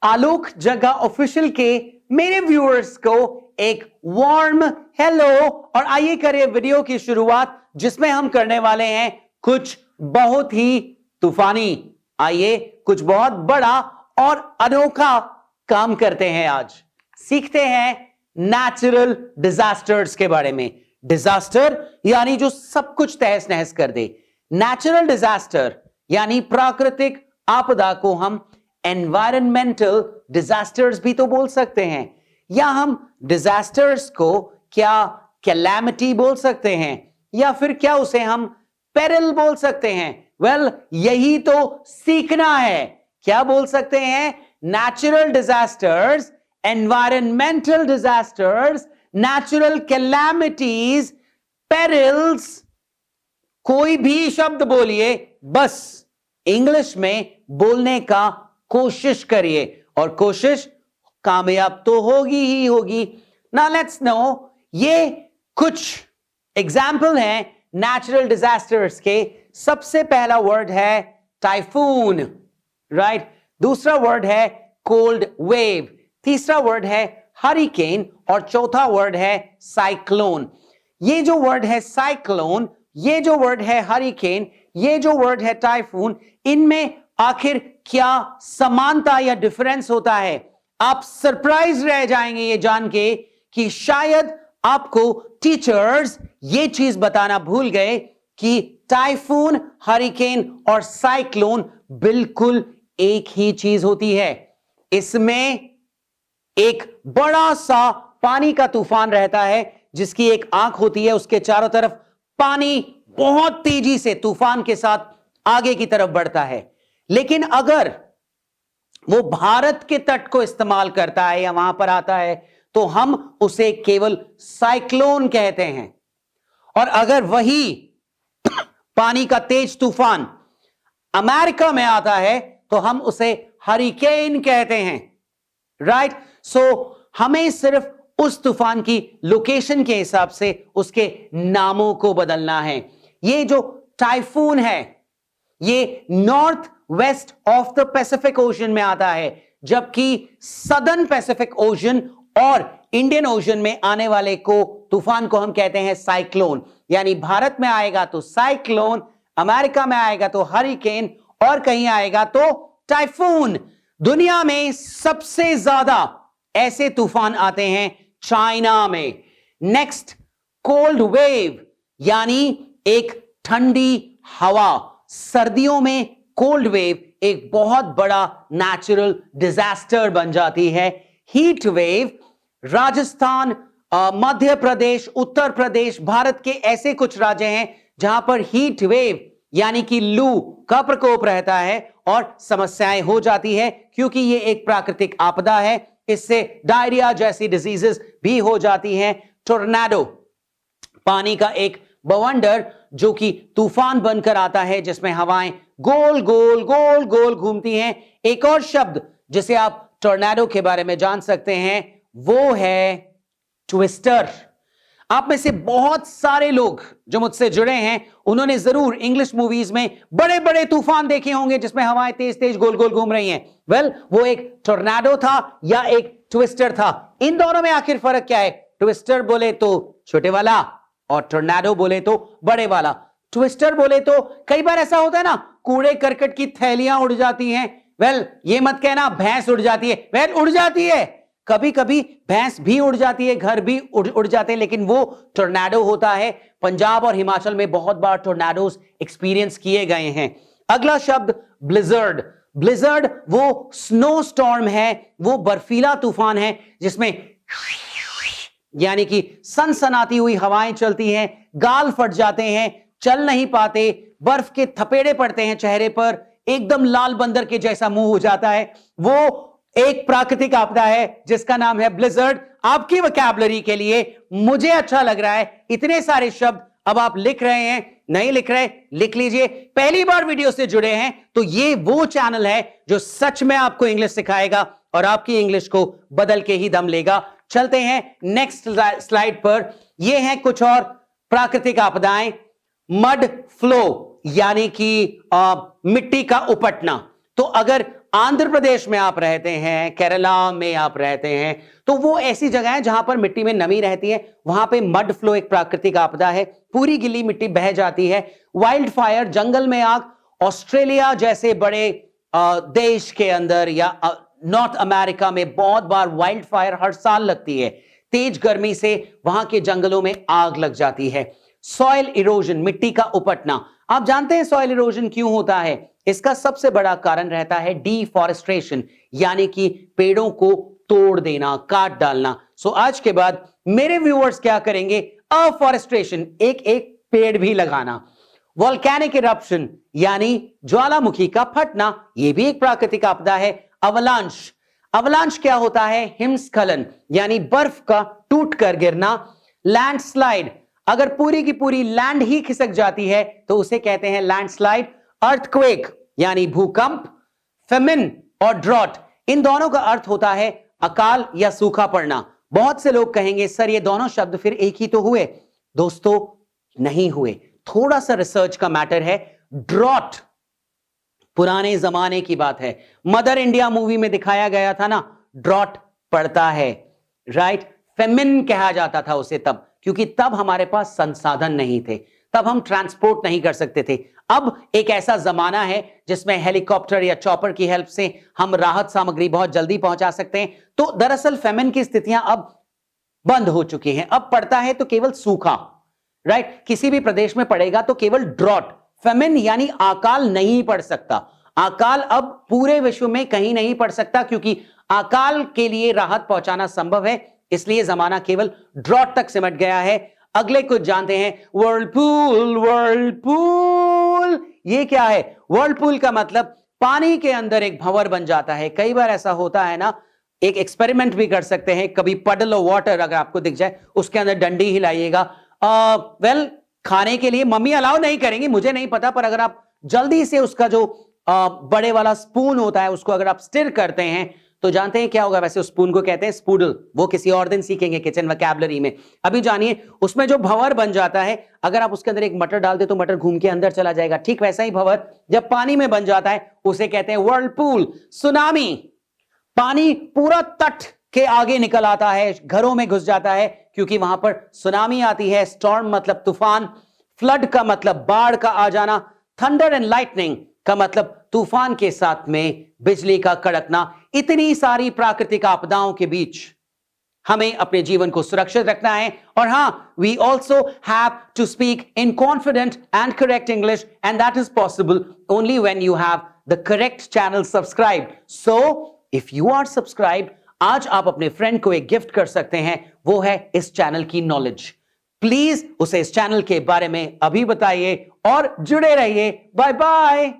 आलोक जग्गा official के मेरे viewers को एक वार्म हेलो। और आइए करें वीडियो की शुरुआत जिसमें हम करने वाले हैं कुछ बहुत ही तूफानी, आइए कुछ बहुत बड़ा और अनोखा काम करते हैं। आज सीखते हैं नेचुरल डिजास्टर्स के बारे में। डिजास्टर यानी जो सब कुछ तहस नहस कर दे। नेचुरल डिजास्टर यानी प्राकृतिक आपदा को हम एनवायरमेंटल डिजास्टर्स भी तो बोल सकते हैं, या हम डिजास्टर्स को क्या कैलामिटी बोल सकते हैं, या फिर क्या उसे हम पेरिल बोल सकते हैं। वेल, यही तो सीखना है। क्या बोल सकते हैं? Natural disasters, environmental disasters, natural calamities, perils. कोई भी शब्द बोलिए, बस इंग्लिश में बोलने का कोशिश करिए और कोशिश कामयाब तो होगी ही होगी। नाउ लेट्स नो, ये कुछ एग्जाम्पल हैं नेचुरल डिजास्टर्स के। सबसे पहला वर्ड है टाइफून, राइट। दूसरा वर्ड है कोल्ड वेव, तीसरा वर्ड है हरिकेन और चौथा वर्ड है साइक्लोन। ये जो वर्ड है साइक्लोन, ये जो वर्ड है हरिकेन, ये जो वर्ड है टाइफून, इनमें आखिर क्या समानता या डिफरेंस होता है? आप सरप्राइज रह जाएंगे ये जान के कि शायद आपको टीचर्स ये चीज बताना भूल गए कि टाइफून, हरिकेन और साइक्लोन बिल्कुल एक ही चीज होती है। इसमें एक बड़ा सा पानी का तूफान रहता है जिसकी एक आंख होती है, उसके चारों तरफ पानी बहुत तेजी से तूफान के साथ आगे की तरफ बढ़ता है। लेकिन अगर वो भारत के तट को इस्तेमाल करता है या वहां पर आता है तो हम उसे केवल साइक्लोन कहते हैं। और अगर वही पानी का तेज तूफान अमेरिका में आता है तो हम उसे हरिकेन कहते हैं, राइट। सो हमें सिर्फ उस तूफान की लोकेशन के हिसाब से उसके नामों को बदलना है। ये जो टाइफून है ये north west of the Pacific ocean में आता है, जबकि सदर्न पैसिफिक ओशन और इंडियन ओशन में आने वाले को तूफान को हम कहते हैं साइक्लोन। यानी भारत में आएगा तो साइक्लोन, अमेरिका में आएगा तो हरिकेन और कहीं आएगा तो टाइफून। दुनिया में सबसे ज्यादा ऐसे तूफान आते हैं चाइना में। नेक्स्ट, कोल्ड वेव यानी एक ठंडी हवा। सर्दियों में कोल्ड वेव एक बहुत बड़ा नेचुरल डिजास्टर बन जाती है। हीट वेव, राजस्थान, मध्य प्रदेश, उत्तर प्रदेश, भारत के ऐसे कुछ राज्य हैं जहां पर हीट वेव यानी कि लू का प्रकोप रहता है और समस्याएं हो जाती है क्योंकि ये एक प्राकृतिक आपदा है। इससे डायरिया जैसी डिजीजेस भी हो जाती हैं। टोर्नाडो, पानी का एक बवंडर जो कि तूफान बनकर आता है जिसमें हवाएं गोल गोल गोल गोल घूमती हैं। एक और शब्द जिसे आप टोर्नाडो के बारे में जान सकते हैं वो है ट्विस्टर। आप में से बहुत सारे लोग जो मुझसे जुड़े हैं उन्होंने जरूर इंग्लिश मूवीज में बड़े बड़े तूफान देखे होंगे जिसमें हवाएं तेज तेज गोल गोल घूम रही हैं। वेल, वो एक टोर्नाडो था या एक ट्विस्टर था। इन दोनों में आखिर फर्क क्या है? ट्विस्टर बोले तो छोटे वाला और टोर्नाडो बोले तो बड़े वाला। ट्विस्टर बोले तो कई बार ऐसा होता है ना, कूड़े करकट की थैलियां उड़ जाती हैं। वेल, ये मत कहना भैंस उड़ जाती है। वेल, उड़ जाती है, कभी कभी भैंस भी उड़ जाती है, घर भी उड़ जाते हैं, लेकिन वो टोर्नाडो होता है। पंजाब और हिमाचल में बहुत बार टोर्नाडोज एक्सपीरियंस किए गए हैं। अगला शब्द ब्लिजर्ड। ब्लिजर्ड वो स्नो स्टॉर्म है, वो बर्फीला तूफान है जिसमें यानी कि सनसनाती हुई हवाएं चलती हैं, गाल फट जाते हैं, चल नहीं पाते, बर्फ के थपेड़े पड़ते हैं चेहरे पर, एकदम लाल बंदर के जैसा मुंह हो जाता है। वो एक प्राकृतिक आपदा है जिसका नाम है ब्लिजर्ड। आपकी वोकैबुलरी के लिए मुझे अच्छा लग रहा है इतने सारे शब्द अब आप लिख रहे हैं, नहीं लिख रहे लिख लीजिए। पहली बार वीडियो से जुड़े हैं तो ये वो चैनल है जो सच में आपको इंग्लिश सिखाएगा और आपकी इंग्लिश को बदल के ही दम लेगा। चलते हैं नेक्स्ट स्लाइड पर। ये हैं कुछ और प्राकृतिक आपदाएं। मड फ्लो यानी कि मिट्टी का उपटना। तो अगर आंध्र प्रदेश में आप रहते हैं, केरला में आप रहते हैं, तो वो ऐसी जगह है जहां पर मिट्टी में नमी रहती है, वहां पे मड फ्लो एक प्राकृतिक आपदा है, पूरी गीली मिट्टी बह जाती है। वाइल्ड फायर, जंगल में आग, ऑस्ट्रेलिया जैसे बड़े देश के अंदर या नॉर्थ अमेरिका में बहुत बार वाइल्ड फायर हर साल लगती है। तेज गर्मी से वहां के जंगलों में आग लग जाती है। सॉइल इरोजन, मिट्टी का उपटना। आप जानते हैं सॉइल इरोजन क्यों होता है? इसका सबसे बड़ा कारण रहता है डिफॉरेस्टेशन, यानी कि पेड़ों को तोड़ देना, काट डालना। सो आज के बाद मेरे व्यूअर्स क्या करेंगे? अफॉरेस्टेशन, एक एक पेड़ भी लगाना। वोल्केनिक इरप्शन, यानी ज्वालामुखी का फटना, यह भी एक प्राकृतिक आपदा है। अवलांच, अवलांच क्या होता है? हिमस्खलन, यानी बर्फ का टूट कर गिरना। लैंडस्लाइड, अगर पूरी की पूरी लैंड ही खिसक जाती है तो उसे कहते हैं लैंडस्लाइड। अर्थक्वेक, यानी भूकंप। फेमिन और ड्रॉट, इन दोनों का अर्थ होता है अकाल या सूखा पड़ना। बहुत से लोग कहेंगे सर ये दोनों शब्द फिर एक ही तो हुए। दोस्तों नहीं हुए, थोड़ा सा रिसर्च का मैटर है। ड्रॉट पुराने जमाने की बात है, मदर इंडिया मूवी में दिखाया गया था ना, ड्रॉट पड़ता है, राइट। फेमिन कहा जाता था उसे तब, क्योंकि तब हमारे पास संसाधन नहीं थे, तब हम ट्रांसपोर्ट नहीं कर सकते थे। अब एक ऐसा जमाना है जिसमें हेलीकॉप्टर या चॉपर की हेल्प से हम राहत सामग्री बहुत जल्दी पहुंचा सकते हैं। तो दरअसल फेमिन की स्थितियां अब बंद हो चुकी हैं। अब पड़ता है तो केवल सूखा, राइट। किसी भी प्रदेश में पड़ेगा तो केवल ड्रॉट। फेमिन यानी अकाल नहीं पड़ सकता। अकाल अब पूरे विश्व में कहीं नहीं पड़ सकता, क्योंकि अकाल के लिए राहत पहुंचाना संभव है, इसलिए जमाना केवल ड्रॉट तक सिमट गया है। अगले कुछ जानते हैं। वर्लपूल, वर्लपूल ये क्या है? वर्लपूल का मतलब पानी के अंदर एक भंवर बन जाता है। कई बार ऐसा होता है ना, एक एक्सपेरिमेंट भी कर सकते हैं। कभी पडल ऑफ वाटर अगर आपको दिख जाए, उसके अंदर डंडी हिलाइएगा। वेल खाने के लिए मम्मी अलाउ नहीं करेंगी, मुझे नहीं पता, पर अगर आप जल्दी से उसका जो बड़े वाला स्पून होता है उसको अगर आप स्टिर करते हैं तो जानते हैं क्या होगा? वैसे उस स्पून को कहते हैं स्पूडल, वो किसी और दिन सीखेंगे किचन वोकैबुलरी में। अभी जानिए, उसमें जो भंवर बन जाता है, अगर आप उसके अंदर एक मटर डाल दे तो मटर घूम के अंदर चला जाएगा। ठीक वैसा ही भंवर जब पानी में बन जाता है उसे कहते हैं व्हर्लपूल। सुनामी, पानी पूरा तट के आगे निकल आता है, घरों में घुस जाता है, क्योंकि वहां पर सुनामी आती है। स्टॉर्म मतलब तूफान। फ्लड का मतलब बाढ़ का आ जाना। थंडर एंड लाइटनिंग का मतलब तूफान के साथ में बिजली का कड़कना। इतनी सारी प्राकृतिक आपदाओं के बीच हमें अपने जीवन को सुरक्षित रखना है। और हां, we also have to speak in confident and correct English, and that is possible only when you have the correct channel subscribe. So if you are subscribe, आज आप अपने फ्रेंड को एक गिफ्ट कर सकते हैं, वो है इस चैनल की नॉलेज। प्लीज उसे इस चैनल के बारे में अभी बताइए और जुड़े रहिए। Bye bye.